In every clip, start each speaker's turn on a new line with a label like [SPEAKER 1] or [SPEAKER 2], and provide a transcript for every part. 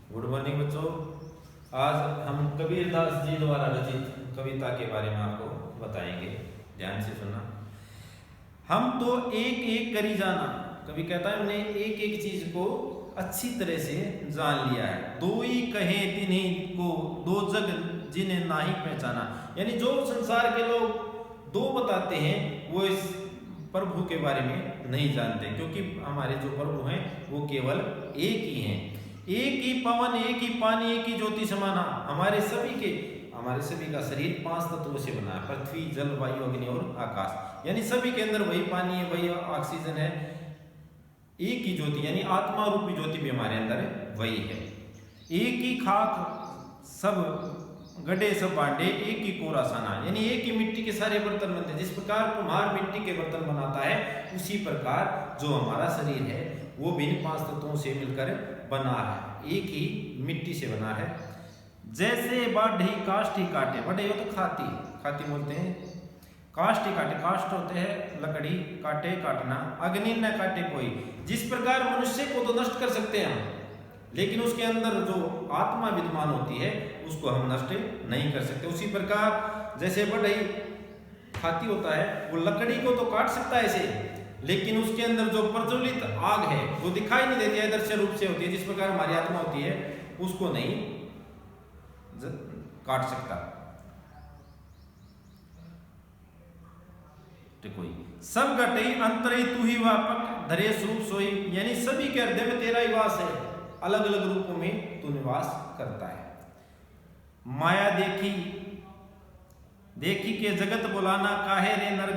[SPEAKER 1] Good morning बच्चों। आज हम कबीरदास जी द्वारा रचित कविता के बारे में आपको बताएंगे। ध्यान से सुनना। हम तो एक एक करी जाना, कवि कहता है हमने एक एक चीज को अच्छी तरह से जान लिया है। दो ही कहे तिन्हीं को दो जग जिन्हें ना ही पहचाना, यानी जो संसार के लोग दो बताते हैं वो इस प्रभु के बारे में नहीं जानते, क्योंकि हमारे जो प्रभु हैं वो केवल एक ही हैं। एक ही पवन, एक ही पानी, एक ही ज्योति समाना। हमारे सभी का शरीर 5 तत्वों से बना है, पृथ्वी, जल, वायु, अग्नि और आकाश। यानी सभी के अंदर वही पानी है, वही ऑक्सीजन है। एक ही ज्योति यानी आत्मा रूपी ज्योति भी हमारे अंदर है, वही है। एक ही खाक सब गड्ढे सब बांटे, एक ही कोरा साना, यानी एक ही मिट्टी के सारे बर्तन बनते हैं। जिस प्रकार कुम्हार मिट्टी के बर्तन बनाता है, उसी प्रकार जो हमारा शरीर है वो भी 5 तत्वों से मिलकर बना है, एक ही मिट्टी से बना है। जैसे बाढ़ी काष्ठी काटे, बढ़े हो तो खाती बोलते हैं, काष्ठी काटे, काष्ठ होते हैं लकड़ी, काटे काटना, अग्नि न काटे कोई। जिस प्रकार मनुष्य को तो नष्ट कर सकते हैं हम, लेकिन उसके अंदर जो आत्मा विद्यमान होती है उसको हम नष्ट नहीं कर सकते। उसी प्रकार जैसे बढ़ई खाती होता है, वो लकड़ी को तो काट सकता है ऐसे, लेकिन उसके अंदर जो प्रज्वलित आग है वो दिखाई नहीं देती है, दृश्य रूप से होती है। जिस प्रकार हमारी आत्मा होती है उसको नहीं काट सकता कोई। सब घटे अंतरे तू ही व्यापक धरे स्वरूप सोई, यानी सभी के हृदय में तेरा ही वास है, अलग अलग रूपों में तू निवास करता है। माया देखी के जगत बुलाना, काहे रे नर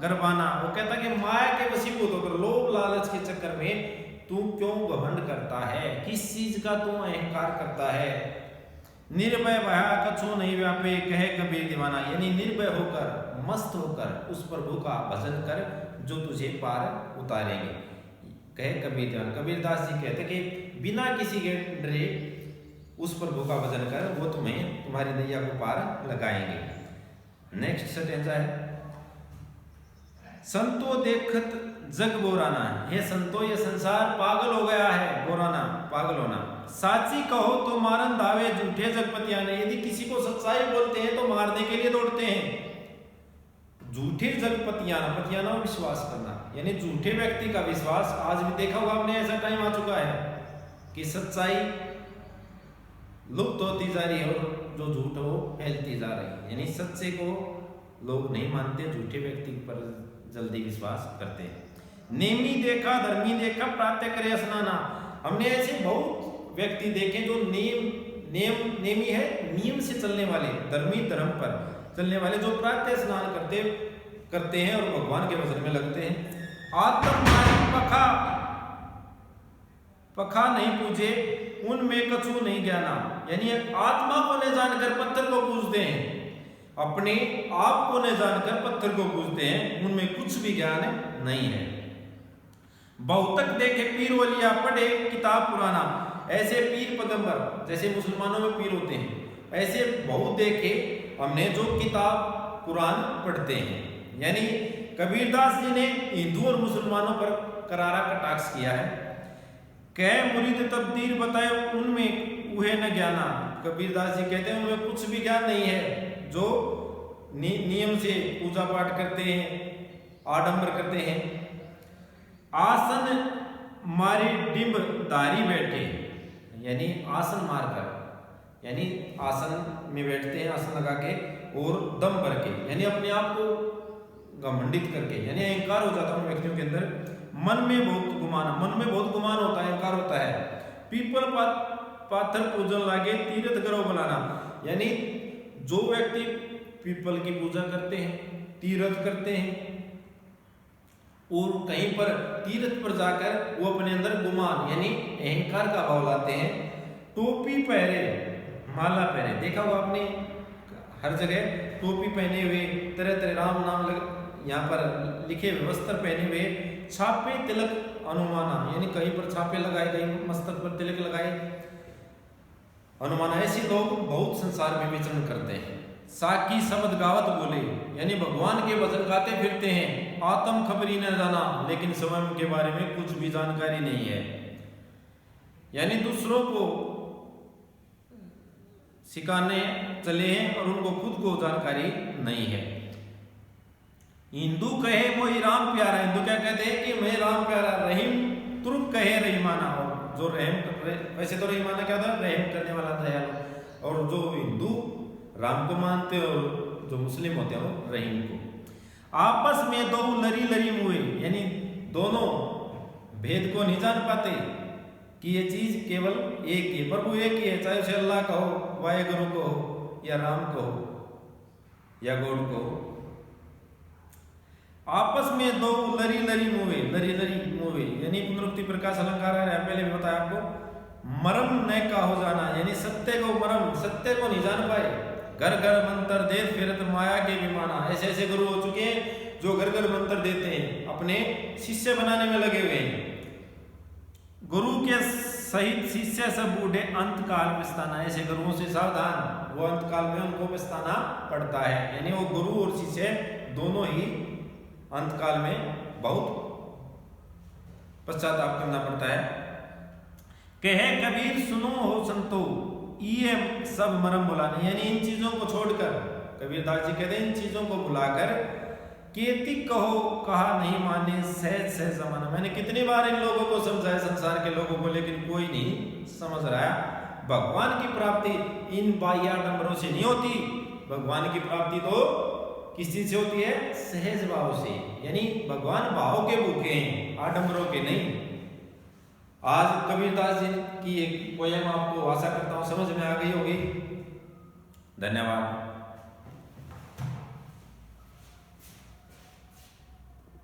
[SPEAKER 1] गरबाना। वो कहता कि माया के वशीभूत होकर, लोभ लालच के चक्कर में तू क्यों घमंड करता है, किस चीज का तू अहंकार करता है। निर्भय भया कछु नहीं व्यापे, कहे कबीर दीवाना, यानी निर्भय होकर, मस्त होकर उस प्रभु का भजन कर जो तुझे पार उतारेंगे, कहे कबीर दीवाना। कबीरदास जी कहते कि बिना किसी के डरे उस प्रभु का भजन कर, वो तुम्हें तुम्हारी नैया को पार लगाएंगे। नेक्स्ट सेंटेंस है, संतो देखत जग बोराना, हे संतो ये संसार पागल हो गया है, बोराना पागल होना। साची कहो तो मारन दावे झूठे जगपति आने, यदि किसी को सच्चाई बोलते हैं तो मारने के लिए दौड़ते हैं। झूठे जगपतियाना, पतियाना विश्वास करना, यानी झूठे व्यक्ति का विश्वास। आज भी देखा होगा आपने, ऐसा टाइम आ चुका है कि सच्चाई लुप्त होती जा रही है और जो झूठ हो फैलती जा रही है। यानी सच्चे को लोग नहीं मानते, झूठे व्यक्ति पर जल्दी विश्वास करते हैं। नेमी देखा धर्मी देखा प्रात्य करे स्नाना, हमने ऐसे बहुत व्यक्ति देखे जो नेमी है, नियम से चलने वाले, धर्मी धर्म पर चलने वाले, जो प्रातः स्नान करते हैं और भगवान के भजन में लगते हैं। आत्म पखा नहीं पूजे, उनमें कछु नहीं ज्ञाना, यानी आत्मा को न जानकर पत्थर को पूजते हैं, अपने आप को न जानकर पत्थर को पूजते हैं, उनमें कुछ भी ज्ञान नहीं है। बहुतक देखे पीर वलिया, पढ़े किताब पुराना, ऐसे पीर पैगंबर, जैसे मुसलमानों में पीर होते हैं, ऐसे बहुत देखे हमने जो किताब कुरान पढ़ते हैं। यानी कबीरदास जी ने हिंदू और मुसलमानों पर करारा कटाक्ष किया है। कह मुरीद तब्दीर बताए, उनमें उहे न ज्ञाना, कबीरदास जी कहते हैं उनमें कुछ भी ज्ञान नहीं है। जो नियम से पूजा पाठ करते हैं, आडंबर करते हैं। आसन मारे डिंब दारी बैठे, यानी आसन मारकर, यानी आसन में बैठते हैं, आसन लगा के और दम भर के, यानी अपने आप को घमंडित करके, यानी अहंकार हो जाता है उन व्यक्तियों के अंदर। मन में बहुत गुमान होता है, अहंकार होता है। पीपल पाथर पूजन लागे, तीर्थ करो बुलाना, यानी जो व्यक्ति पीपल की पूजा करते हैं, तीर्थ करते हैं और कहीं पर तीर्थ पर जाकर वो अपने अंदर गुमान यानी अहंकार का भाव लाते हैं। टोपी पहरे माला पहने, देखा हुआ आपने हर जगह टोपी पहने हुए, तरह तरह राम नाम यहाँ पर लिखे हुए वस्त्र पहने हुए, छापे तिलक अनुमाना, यानी कहीं पर छापे लगाए, कहीं मस्तक पर तिलक लगाए, अनुमाना। ऐसे लोग बहुत संसार में विचरण करते हैं। साकी शब्द गावत बोले, यानी भगवान के भजन गाते फिरते हैं। आत्म खबरी न जाना, लेकिन स्वयं के बारे में कुछ भी जानकारी नहीं है, यानी दूसरों को सिखाने चले हैं और उनको खुद को जानकारी नहीं है। हिंदू कहे वो ही राम प्यारा, हिंदू क्या कहते हैं कि मैं राम प्यारा, रहीम तुर्क कहे रहीमाना, और जो रहम, वैसे तो रहीमाना क्या होता है, रहम करने वाला दयालु, और जो हिंदू राम को मानते हैं और जो मुस्लिम होते हैं वो रहीम को। आपस में दो लरी लरी मुए, यानी दोनों भेद को नहीं जान पाते कि ये चीज केवल एक ही, प्रभु एक ही है, चाहे उसे अल्लाह कहो, वाहेगुरु को हो, या राम को हो, या गॉड को हो। आपस में दो लरी लरी मुए, लरी लरी मुए यानी पुनरुक्ति प्रकाश अलंकार है, पहले भी बताया आपको। मरम न का हो जाना, यानी सत्य को मरम, सत्य को नहीं जान पाए। घर घर मंत्र दे फिरत माया के विमाना, ऐसे ऐसे गुरु हो चुके हैं जो घर घर मंत्र देते हैं, अपने शिष्य बनाने में लगे हुए हैं। गुरु के सहित शिष्य सब बूढ़े अंत काल पछताना, ऐसे गुरुओं से सावधान, वो अंत काल में उनको पछताना पड़ता है। यानी वो गुरु और शिष्य दोनों ही अंत काल में बहुत पश्चाताप करना पड़ता है। कहे कबीर सुनो हो संतो, ये सब मरम बुलाने, यानी इन चीजों को छोड़कर, कबीरदास जी कहते हैं इन चीजों को बुलाकर केति कहो कहा नहीं माने, सहज सहज जमाना। मैंने कितनी बार इन लोगों को समझाया, संसार के लोगों को, लेकिन कोई नहीं समझ रहा है। भगवान की प्राप्ति इन बाह्य आडंबरों से नहीं होती, भगवान की प्राप्ति तो किस चीज से होती है, सहज भाव से, यानी भगवान भाव के भूखे हैं, आडंबरों के नहीं। आज कबीरदास जी की एक पोयम आपको आशा करता हूं समझ में आ गई होगी। धन्यवाद।